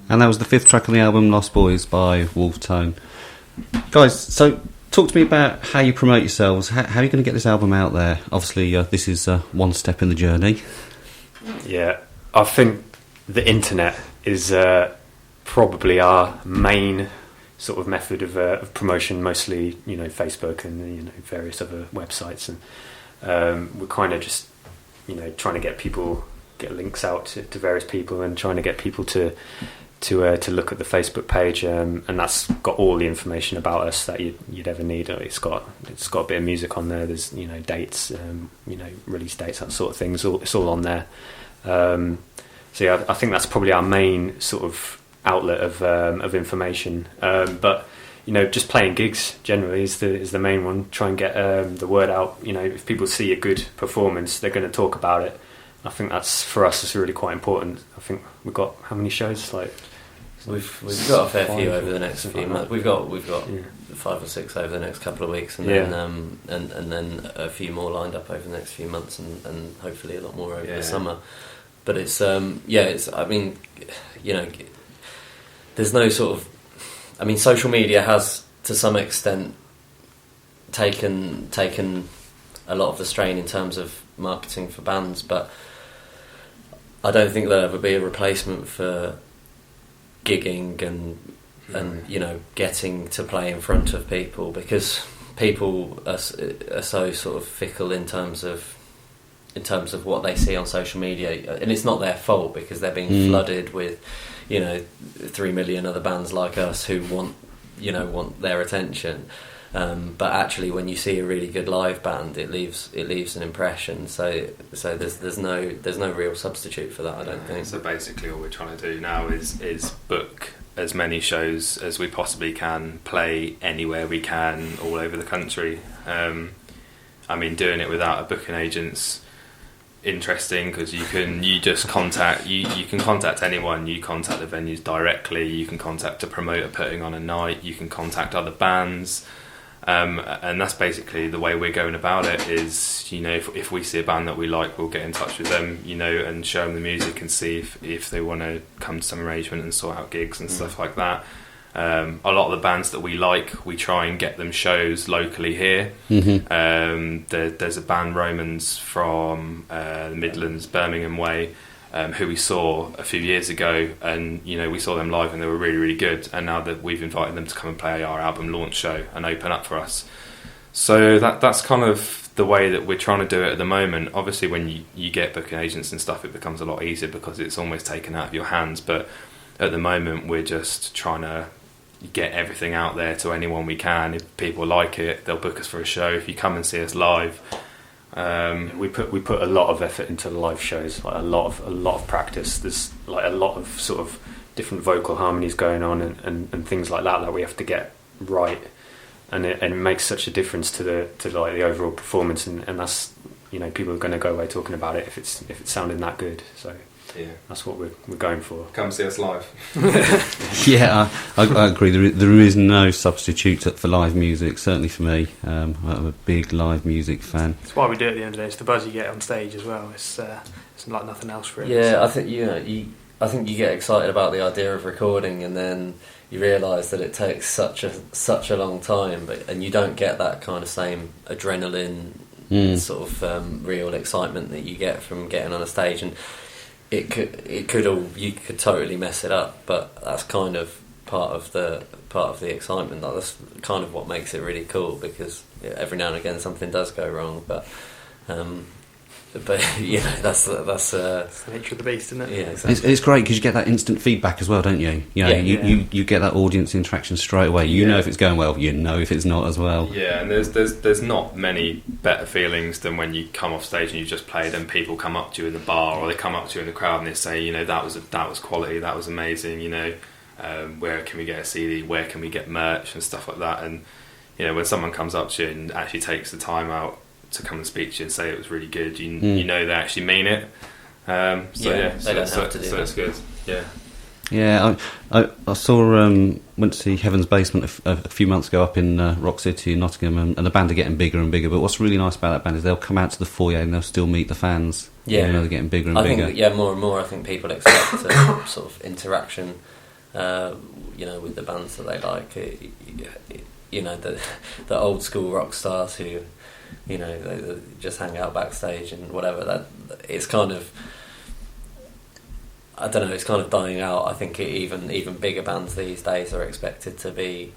And that was the 5th track on the album, Lost Boys by Wolf Tone. Guys, so talk to me about how you promote yourselves. How are you going to get this album out there? Obviously, this is one step in the journey. Yeah, I think the internet is probably our main sort of method of promotion, mostly, Facebook and, various other websites. And we're kind of just, trying to get links out to various people and trying to get people to look at the Facebook page, and that's got all the information about us that you'd ever need. It's got a bit of music on there. There's dates, release dates, that sort of thing. It's all on there. So yeah, I think that's probably our main sort of outlet of information. But just playing gigs generally is the main one. Try and get the word out. If people see a good performance, they're going to talk about it. I think that's, for us, it's really quite important. I think we've got how many shows? We've got a fair few over the next few months. We've got 5 or 6 over the next couple of weeks, and then and then a few more lined up over the next few months, and hopefully a lot more over the summer. But it's it's, I mean, there's no sort of, I mean, social media has to some extent taken a lot of the strain in terms of marketing for bands, but I don't think there'll ever be a replacement for gigging and getting to play in front of people, because people are so sort of fickle in terms of what they see on social media, and it's not their fault because they're being flooded with 3 million other bands like us who want their attention. But actually, when you see a really good live band, it leaves an impression. So there's no real substitute for that, I don't think. So basically, all we're trying to do now is book as many shows as we possibly can, play anywhere we can, all over the country. I mean, doing it without a booking agent's interesting, because you can contact anyone. You contact the venues directly. You can contact a promoter putting on a night. You can contact other bands. And that's basically the way we're going about it. Is if we see a band that we like, we'll get in touch with them, and show them the music and see if they want to come to some arrangement and sort out gigs and stuff like that. A lot of the bands that we like, we try and get them shows locally here. There's a band, Romans, from the Midlands, Birmingham way, who we saw a few years ago, and we saw them live and they were really, really good, and now that we've invited them to come and play our album launch show and open up for us. So that's kind of the way that we're trying to do it at the moment. Obviously, when you get booking agents and stuff, it becomes a lot easier because it's almost taken out of your hands, but at the moment we're just trying to get everything out there to anyone we can. If people like it, they'll book us for a show. If you come and see us live, we put a lot of effort into the live shows, like a lot of practice. There's like a lot of sort of different vocal harmonies going on and things like that we have to get right, and it makes such a difference to the overall performance, and that's people are going to go away talking about it if it's sounding that good. So yeah, that's what we're going for. Come see us live. Yeah, I agree. There is no substitute for live music. Certainly for me, I'm a big live music fan. It's why we do it at the end of the day. It's the buzz you get on stage as well. It's like nothing else for it. Yeah, I think I think you get excited about the idea of recording, and then you realise that it takes such a long time, and you don't get that kind of same adrenaline sort of real excitement that you get from getting on a stage, and you could totally mess it up, but that's kind of part of the excitement. That's kind of what makes it really cool, because every now and again something does go wrong, but that's the nature of the beast, isn't it? Yeah, exactly. It's great because you get that instant feedback as well, don't you? You get that audience interaction straight away. You know if it's going well, you know if it's not as well. Yeah, and there's not many better feelings than when you come off stage and you just played and people come up to you in the bar, or they come up to you in the crowd and they say, that was quality, that was amazing. Where can we get a CD? Where can we get merch and stuff like that? And when someone comes up to you and actually takes the time out to come and speak to you and say it was really good, you know they actually mean it. They don't have to do that. It's good. Yeah. Yeah, I saw went to see Heaven's Basement a few months ago up in Rock City in Nottingham, and the band are getting bigger and bigger. But what's really nice about that band is they'll come out to the foyer and they'll still meet the fans. Yeah, they're getting bigger and bigger. I think more and more. I think people expect sort of interaction with the bands that they like. The old school rock stars who, they just hang out backstage and whatever. That it's kind of, I don't know, it's kind of dying out. I think even bigger bands these days are expected to be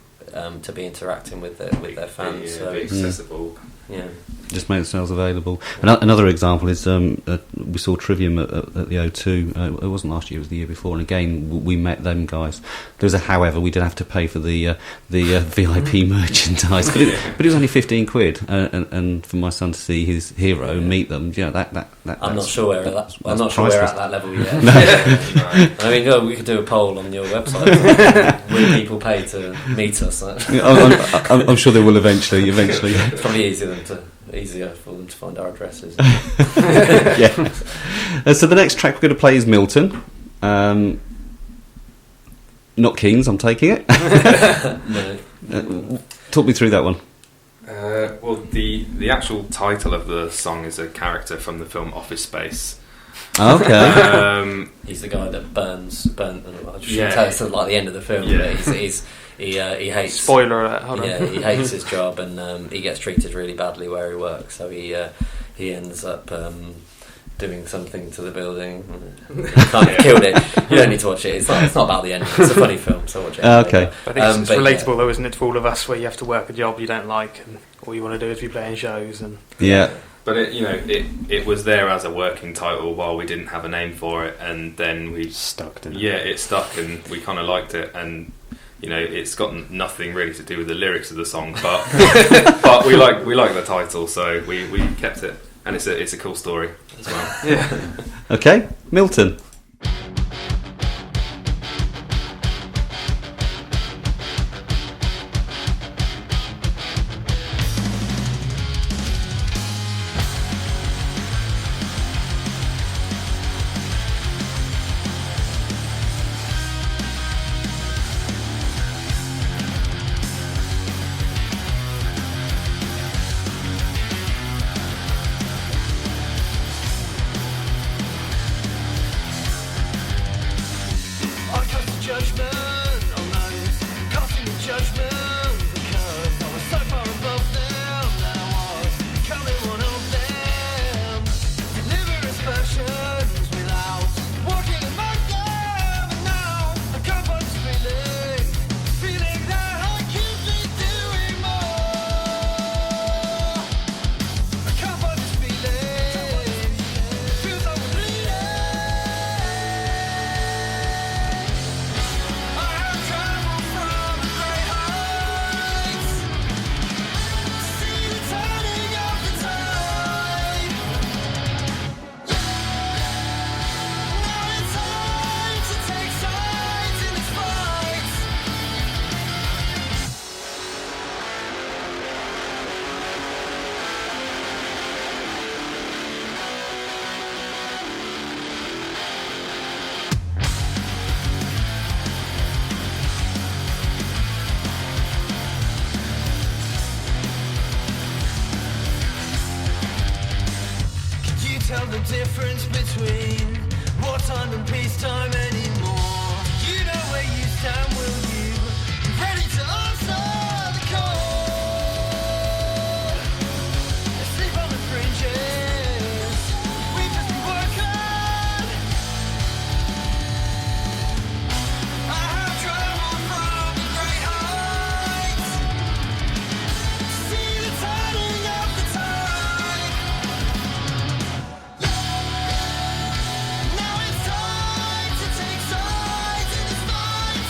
interacting with their fans. Be accessible. Yeah. Just make themselves available. Another example is we saw Trivium at the O2. It wasn't last year; it was the year before. And again, we met them guys. There was a however. We did have to pay for the VIP merchandise, but it was only £15. And for my son to see his hero and meet them, I'm not sure we're at that level yet. No. I mean, we could do a poll on your website. Will people pay to meet us? I'm sure they will eventually. It's probably easier for them to find our addresses. Yeah. So the next track we're going to play is Milton. Not Kings, I'm taking it. No. Talk me through that one. Well, the actual title of the song is a character from the film Office Space. Okay. He's the guy that burns. I should Yeah. tell us at the end of the film. Yeah. But he hates. Spoiler alert, hold on. Yeah, he hates his job and he gets treated really badly where he works. So he ends up doing something to the building. Kind of killed it. You don't need to watch it. It's not about the ending. It's a funny film, so watch it. Okay. I think it's but relatable though, isn't it, for all of us, where you have to work a job you don't like and all you want to do is be playing shows and Yeah. But it was there as a working title while we didn't have a name for it, and then we Stuck, didn't it? Yeah, it stuck, and we kind of liked it, and it's got nothing really to do with the lyrics of the song, but but we like the title, so we kept it, and it's a cool story as well. yeah. Okay, Milton. Tell the difference between wartime and peacetime anymore. You know where you stand, will you? Ready to answer the call. Sleep on the fringes. We've just been working. I have traveled from the great heights to see the turning of the tide. Now it's time to take sides in this fight.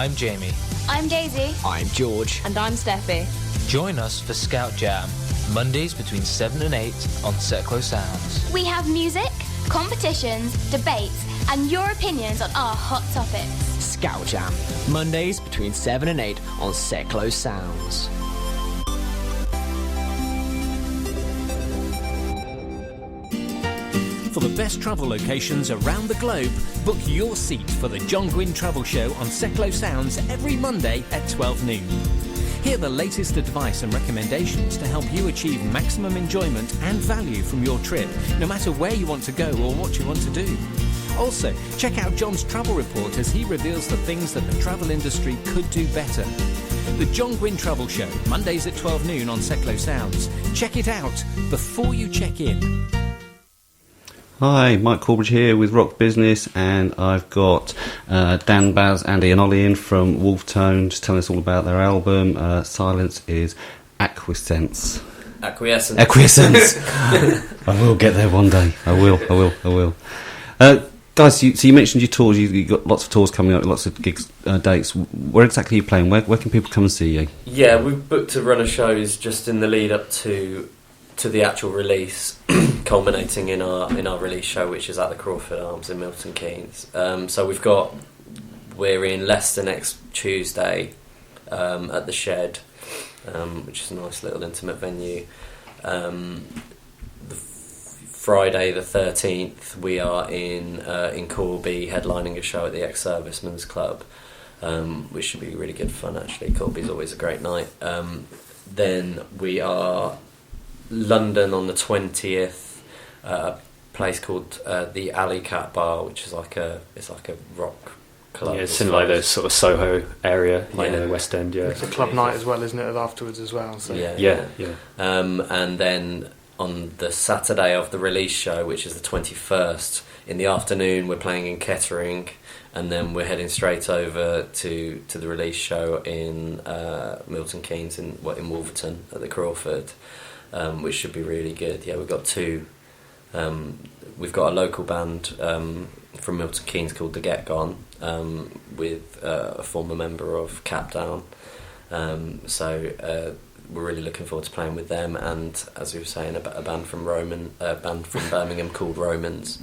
I'm Jamie. I'm Daisy. I'm George. And I'm Steffi. Join us for Scout Jam, Mondays between 7 and 8 on Seclo Sounds. We have music, competitions, debates, and your opinions on our hot topics. Scout Jam, Mondays between 7 and 8 on Seclo Sounds. For the best travel locations around the globe, book your seat for the John Gwynn Travel Show on Seclo Sounds every Monday at 12 noon. Hear the latest advice and recommendations to help you achieve maximum enjoyment and value from your trip, no matter where you want to go or what you want to do. Also, check out John's travel report as he reveals the things that the travel industry could do better. The John Gwynn Travel Show, Mondays at 12 noon on Seclo Sounds. Check it out before you check in. Hi, Mike Corbridge here with Rock Business, and I've got Dan, Baz, Andy and Ollie in from Wolftone, just telling us all about their album. Silence is Acquiescence. Acquiescence. I will get there one day. I will. Guys, so you mentioned your tours. You've got lots of tours coming up, lots of gigs, dates. Where exactly are you playing? Where can people come and see you? Yeah, we've booked a run of shows just in the lead up to the actual release, culminating in our release show, which is at the Crawford Arms in Milton Keynes. So we're in Leicester next Tuesday at the Shed, which is a nice little intimate venue. Friday the 13th, we are in Corby, headlining a show at the Ex-Servicemen's Club, which should be really good fun. Actually, Corby's always a great night. Then we are London on the 20th, a place called the Alley Cat Bar, which is like a rock club. Yeah, it's in like the sort of Soho area, like near the West End. Yeah, it's a club night as well, isn't it? Afterwards as well. So. Yeah. And then on the Saturday of the release show, which is the 21st, in the afternoon, we're playing in Kettering, and then we're heading straight over to the release show in Milton Keynes in Wolverton at the Crawford. Which should be really good. Yeah, we've got two. We've got a local band from Milton Keynes called The Get Gone, with a former member of Capdown. So we're really looking forward to playing with them. And as we were saying, a band from Birmingham called Romans,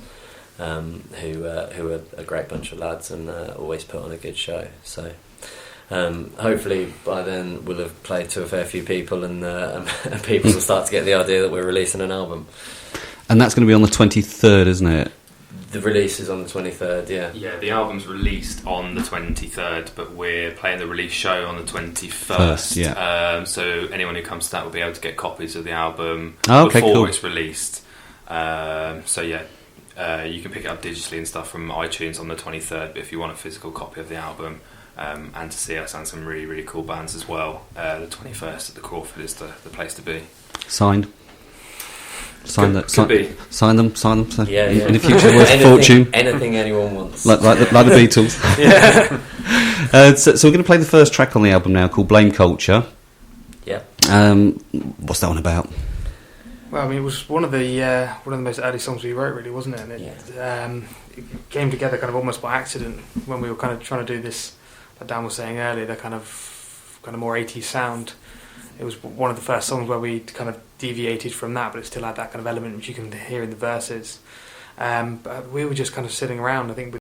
who are a great bunch of lads and always put on a good show. So. Hopefully by then we'll have played to a fair few people and people will start to get the idea that we're releasing an album. And that's going to be on the 23rd, isn't it? The release is on the 23rd, yeah. Yeah, the album's released on the 23rd, but we're playing the release show on the 21st. Yeah. So anyone who comes to that will be able to get copies of the album before it's released. So yeah, you can pick it up digitally and stuff from iTunes on the 23rd, but if you want a physical copy of the album, and to see us and some really, really cool bands as well, the 21st at the Crawford is the place to be. Sign them. So Yeah. in the future, worth a fortune. Anything anyone wants. Like the Beatles. Yeah. So we're going to play the first track on the album now, called Blame Culture. Yeah. What's that one about? Well, I mean, it was one of the most early songs we wrote, really, wasn't it? And it came together kind of almost by accident when we were kind of trying to do this. Like Dan was saying earlier, the kind of more 80s sound. It was one of the first songs where we kind of deviated from that, but it still had that kind of element which you can hear in the verses. But we were just kind of sitting around, I think,